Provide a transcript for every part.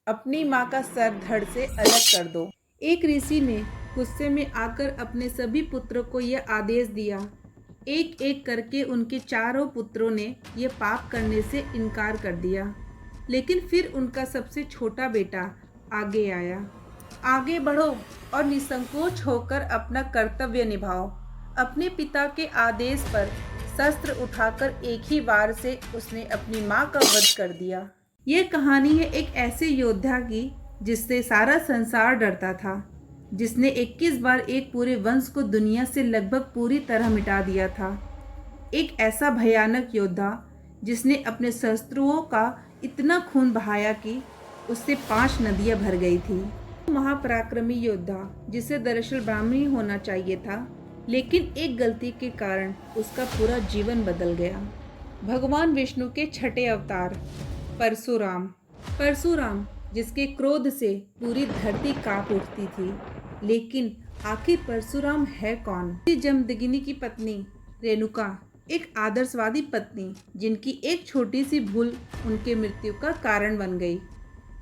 अपनी माँ का सर धड़ से अलग कर दो। एक ऋषि ने गुस्से में आकर अपने सभी पुत्रों को यह आदेश दिया। एक एक करके उनके चारों पुत्रों ने यह पाप करने से इनकार कर दिया। लेकिन फिर उनका सबसे छोटा बेटा आगे आया। आगे बढ़ो और निसंकोच होकर अपना कर्तव्य निभाओ। अपने पिता के आदेश पर शस्त्र उठाकर एक ही बार से उसने अपनी माँ का वध कर दिया। ये कहानी है एक ऐसे योद्धा की जिससे सारा संसार डरता था, जिसने 21 बार एक पूरे वंश को दुनिया से लगभग पूरी तरह मिटा दिया था। एक ऐसा भयानक योद्धा जिसने अपने शत्रुओं का इतना खून बहाया कि उससे 5 नदियां भर गई थी। महापराक्रमी योद्धा जिसे दरअसल ब्राह्मणी होना चाहिए था, लेकिन एक गलती के कारण उसका पूरा जीवन बदल गया। भगवान विष्णु के छठे अवतार परशुराम। परशुराम जिसके क्रोध से पूरी धरती कांप उठती थी। लेकिन आखिर परशुराम है कौन? जमदग्नि की पत्नी रेणुका एक आदर्शवादी पत्नी, जिनकी एक छोटी सी भूल उनके मृत्यु का कारण बन गई।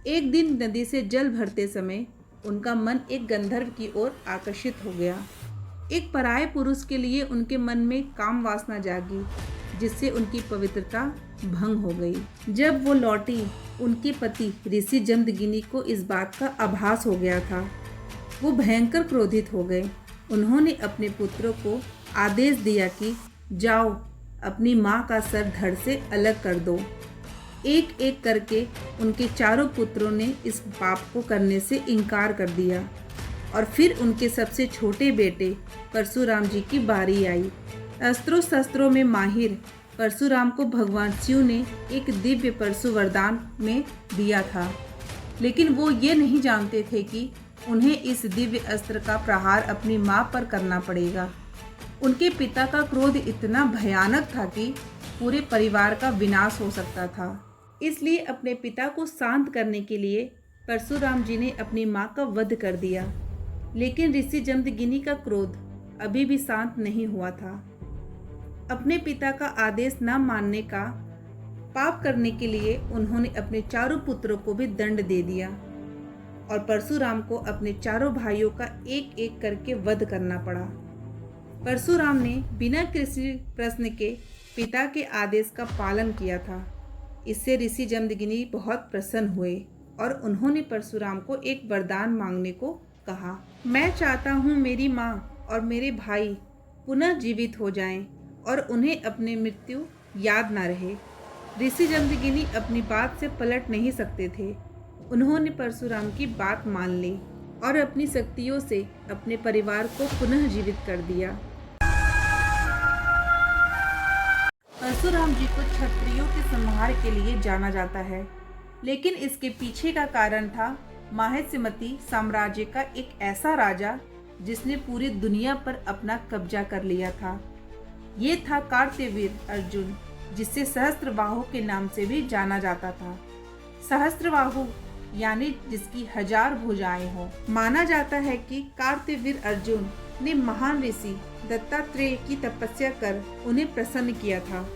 एक दिन नदी से जल भरते समय उनका मन एक गंधर्व की ओर आकर्षित हो गया। एक पराये पुरुष के लिए उनके मन में काम वासना जागी, जिससे उनकी पवित्रता भंग हो गई। जब वो लौटी, उनके पति ऋषि जमदग्नि को इस बात का आभास हो गया था। वो भयंकर क्रोधित हो गए। उन्होंने अपने पुत्रों को आदेश दिया कि जाओ, अपनी माँ का सर धड़ से अलग कर दो। एक एक करके उनके चारों पुत्रों ने इस पाप को करने से इनकार कर दिया और फिर उनके सबसे छोटे बेटे परशुराम जी की बारी आई। अस्त्रों शस्त्रों में माहिर परशुराम को भगवान शिव ने एक दिव्य परशु वरदान में दिया था, लेकिन वो ये नहीं जानते थे कि उन्हें इस दिव्य अस्त्र का प्रहार अपनी माँ पर करना पड़ेगा। उनके पिता का क्रोध इतना भयानक था कि पूरे परिवार का विनाश हो सकता था। इसलिए अपने पिता को शांत करने के लिए परशुराम जी ने अपनी माँ का वध कर दिया। लेकिन ऋषि जमदग्नि का क्रोध अभी भी शांत नहीं हुआ था। अपने पिता का आदेश न मानने का पाप करने के लिए उन्होंने अपने चारों पुत्रों को भी दंड दे दिया और परशुराम को अपने चारों भाइयों का एक एक करके वध करना पड़ा। परशुराम ने बिना किसी प्रश्न के पिता के आदेश का पालन किया था। इससे ऋषि जमदग्नि बहुत प्रसन्न हुए और उन्होंने परशुराम को एक वरदान मांगने को कहा। मैं चाहता हूँ मेरी माँ और मेरे भाई पुनः जीवित हो जाएं और उन्हें अपनी मृत्यु याद ना रहे। ऋषि जमदग्नि अपनी बात से पलट नहीं सकते थे। उन्होंने परशुराम की बात मान ली और अपनी शक्तियों से अपने परिवार को पुनः जीवित कर दिया। परशुराम जी को क्षत्रियों के संहार के लिए जाना जाता है, लेकिन इसके पीछे का कारण था माहिष्मती साम्राज्य का एक ऐसा राजा जिसने पूरी दुनिया पर अपना कब्जा कर लिया था। ये था कार्तवीर्य अर्जुन, जिसे सहस्त्रबाहु के नाम से भी जाना जाता था। सहस्त्रबाहु यानी जिसकी 1000 भुजाएं हो। माना जाता है कि कार्तवीर्य अर्जुन ने महान ऋषि दत्तात्रेय की तपस्या कर उन्हें प्रसन्न किया था,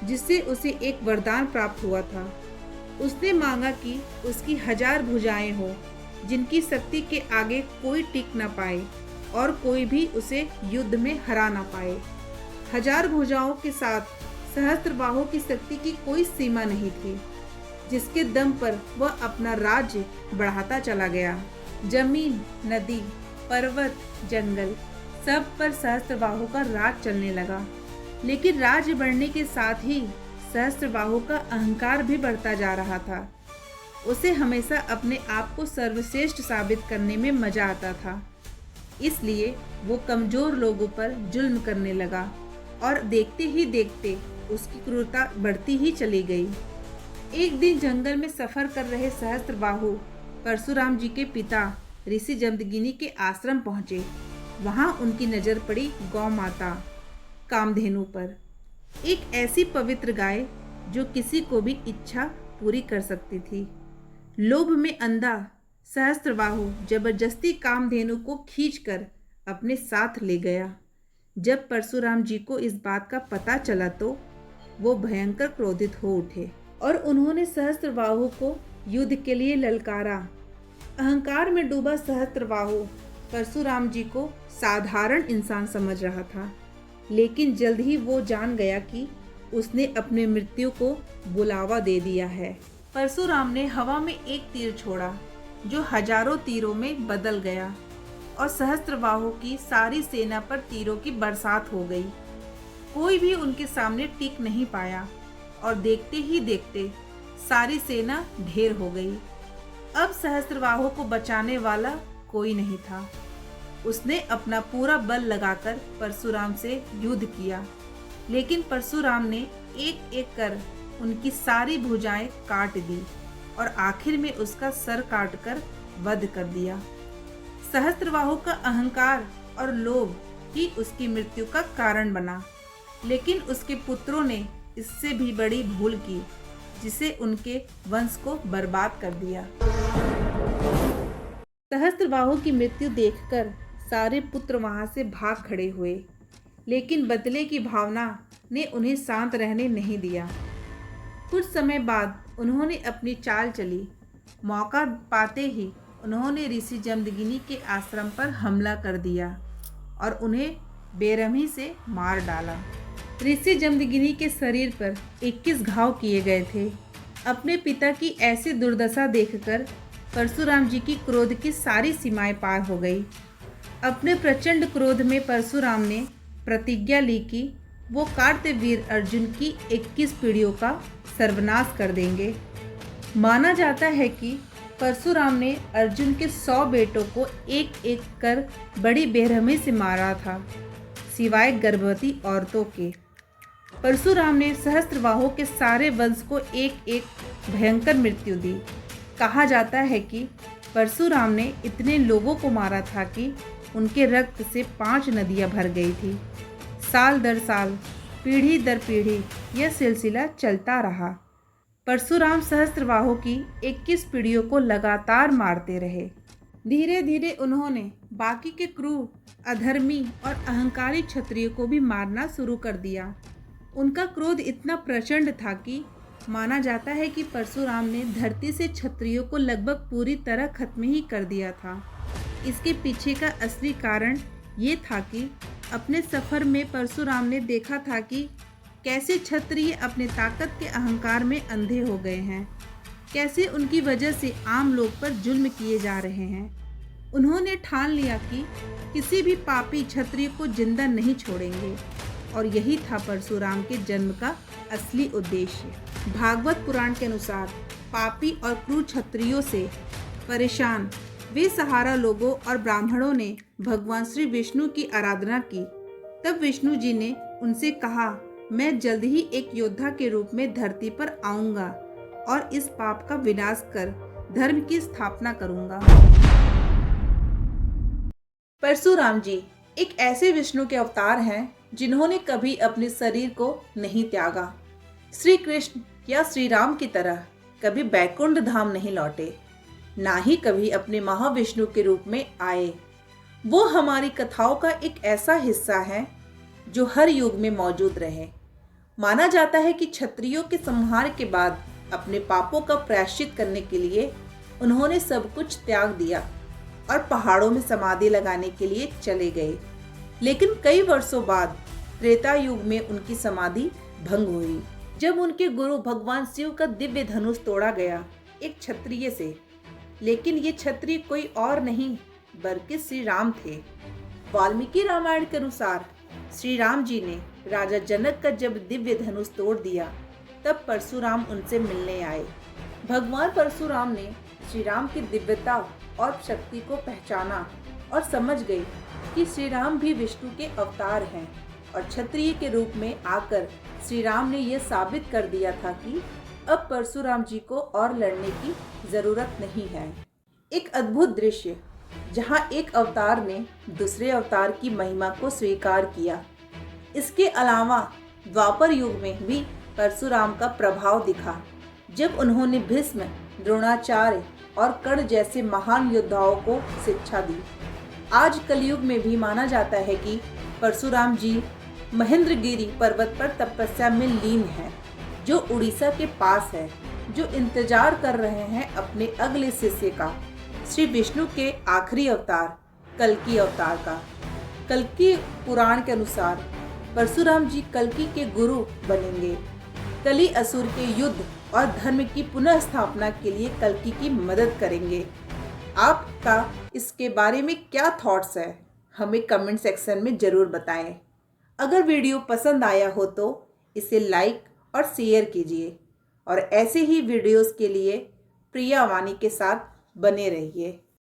जिससे उसे एक वरदान प्राप्त हुआ था। उसने मांगा कि उसकी 1000 भुजाएं हो, जिनकी शक्ति के आगे कोई टिक न पाए और कोई भी उसे युद्ध में हरा न पाए। 1000 भुजाओं के साथ सहस्त्रबाहु की शक्ति की कोई सीमा नहीं थी, जिसके दम पर वह अपना राज्य बढ़ाता चला गया। जमीन, नदी, पर्वत, जंगल सब पर सहस्त्रबाहु का राज चलने लगा। लेकिन राज्य बढ़ने के साथ ही सहस्त्रबाहु का अहंकार भी बढ़ता जा रहा था। उसे हमेशा अपने आप को सर्वश्रेष्ठ साबित करने में मजा आता था। इसलिए वो कमजोर लोगों पर जुल्म करने लगा और देखते ही देखते उसकी क्रूरता बढ़ती ही चली गई। एक दिन जंगल में सफर कर रहे सहस्त्रबाहु परशुराम जी के पिता ऋषि जमदग्नि के आश्रम पहुंचे। वहां उनकी नजर पड़ी गौ माता कामधेनु पर, एक ऐसी पवित्र गाय जो किसी को भी इच्छा पूरी कर सकती थी। लोभ में अंधा सहस्त्रबाहु जबरदस्ती कामधेनु को खींचकर अपने साथ ले गया। जब परशुराम जी को इस बात का पता चला तो वो भयंकर क्रोधित हो उठे और उन्होंने सहस्त्रबाहु को युद्ध के लिए ललकारा। अहंकार में डूबा सहस्त्रबाहु परशुराम जी को साधारण इंसान समझ रहा था, लेकिन जल्द ही वो जान गया कि उसने अपने मृत्यु को बुलावा दे दिया है। परशुराम ने हवा में एक तीर छोड़ा जो हजारों तीरों में बदल गया और सहस्त्रबाहु की सारी सेना पर तीरों की बरसात हो गई। कोई भी उनके सामने टिक नहीं पाया और देखते ही देखते सारी सेना ढेर हो गई। अब सहस्त्रबाहु को बचाने वाला कोई नहीं था। उसने अपना पूरा बल लगाकर परशुराम से युद्ध किया, लेकिन परशुराम ने एक एक कर उनकी सारी भुजाएं काट दी और आखिर में उसका सर काटकर वध कर दिया। सहस्त्रबाहु का अहंकार और लोभ ही उसकी मृत्यु का कारण बना, लेकिन उसके पुत्रों ने इससे भी बड़ी भूल की, जिसे उनके वंश को बर्बाद कर दिया। सहस्त्रबाहु की मृत्यु देखकर सारे पुत्र वहां से भाग खड़े हुए, लेकिन बदले की भावना ने उन्हें शांत रहने नहीं दिया। कुछ समय बाद उन्होंने अपनी चाल चली। मौका पाते ही उन्होंने ऋषि जमदग्नि के आश्रम पर हमला कर दिया और उन्हें बेरहमी से मार डाला। ऋषि जमदग्नि के शरीर पर 21 घाव किए गए थे। अपने पिता की ऐसी दुर्दशा देखकर परशुराम जी की क्रोध की सारी सीमाएं पार हो गई। अपने प्रचंड क्रोध में परशुराम ने प्रतिज्ञा ली कि वो कार्तवीर अर्जुन की 21 पीढ़ियों का सर्वनाश कर देंगे। माना जाता है कि परशुराम ने अर्जुन के 100 बेटों को एक एक कर बड़ी बेरहमी से मारा था, सिवाय गर्भवती औरतों के। परशुराम ने सहस्त्रबाहु के सारे वंश को एक एक भयंकर मृत्यु दी। कहा जाता है कि परशुराम ने इतने लोगों को मारा था कि उनके रक्त से 5 नदियां भर गई थी। साल दर साल, पीढ़ी दर पीढ़ी यह सिलसिला चलता रहा। परशुराम सहस्त्रबाहु की 21 पीढ़ियों को लगातार मारते रहे। धीरे धीरे उन्होंने बाकी के क्रूर, अधर्मी और अहंकारी क्षत्रियों को भी मारना शुरू कर दिया। उनका क्रोध इतना प्रचंड था कि माना जाता है कि परशुराम ने धरती से क्षत्रियों को लगभग पूरी तरह खत्म ही कर दिया था। इसके पीछे का असली कारण ये था कि अपने सफर में परशुराम ने देखा था कि कैसे क्षत्रिय अपने ताकत के अहंकार में अंधे हो गए हैं, कैसे उनकी वजह से आम लोग पर जुल्म किए जा रहे हैं। उन्होंने ठान लिया कि किसी भी पापी क्षत्रिय को जिंदा नहीं छोड़ेंगे, और यही था परशुराम के जन्म का असली उद्देश्य। भागवत पुराण के अनुसार पापी और क्रूर क्षत्रियों से परेशान वे सहारा लोगों और ब्राह्मणों ने भगवान श्री विष्णु की आराधना की। तब विष्णु जी ने उनसे कहा, मैं जल्द ही एक योद्धा के रूप में धरती पर आऊंगा और इस पाप का विनाश कर धर्म की स्थापना करूंगा। परशुराम जी एक ऐसे विष्णु के अवतार हैं जिन्होंने कभी अपने शरीर को नहीं त्यागा। श्री कृष्ण या श्री राम की तरह कभी बैकुंठ धाम नहीं लौटे, ना ही कभी अपने महाविष्णु के रूप में आए। वो हमारी कथाओं का एक ऐसा हिस्सा है जो हर युग में मौजूद रहे। माना जाता है कि क्षत्रियों के संहार के बाद अपने पापों का प्रायश्चित करने के लिए उन्होंने सब कुछ त्याग दिया और पहाड़ों में समाधि लगाने के लिए चले गए। लेकिन कई वर्षों बाद त्रेता युग में उनकी समाधि भंग हुई, जब उनके गुरु भगवान शिव का दिव्य धनुष तोड़ा गया एक क्षत्रिय से। लेकिन ये क्षत्रिय कोई और नहीं बल्कि श्री राम थे। वाल्मीकि रामायण के अनुसार श्री राम जी ने राजा जनक का जब दिव्य धनुष तोड़ दिया, तब परशुराम उनसे मिलने आए। भगवान परशुराम ने श्री राम की दिव्यता और शक्ति को पहचाना और समझ गए कि श्री राम भी विष्णु के अवतार हैं, और क्षत्रिय के रूप में आकर श्री राम ने यह साबित कर दिया था कि अब परशुराम जी को और लड़ने की जरूरत नहीं है। एक अद्भुत दृश्य जहां एक अवतार ने दूसरे अवतार की महिमा को स्वीकार किया। इसके अलावा द्वापर युग में भी परशुराम का प्रभाव दिखा, जब उन्होंने भीष्म, द्रोणाचार्य और कर्ण जैसे महान योद्धाओं को शिक्षा दी। आज कलयुग में भी माना जाता है कि परशुराम जी महेंद्रगिरी पर्वत पर तपस्या में लीन है, जो उड़ीसा के पास है। जो इंतजार कर रहे हैं अपने अगले शिष्य का, श्री विष्णु के आखिरी अवतार कल्कि अवतार का। कल्कि पुराण के अनुसार परशुराम जी कल्कि के गुरु बनेंगे। कली असुर के युद्ध और धर्म की पुनः स्थापना के लिए कल्कि की मदद करेंगे। आपका इसके बारे में क्या थॉट्स है, हमें कमेंट सेक्शन में ज़रूर बताएं। अगर वीडियो पसंद आया हो तो इसे लाइक और शेयर कीजिए और ऐसे ही वीडियोस के लिए प्रिया वाणी के साथ बने रहिए।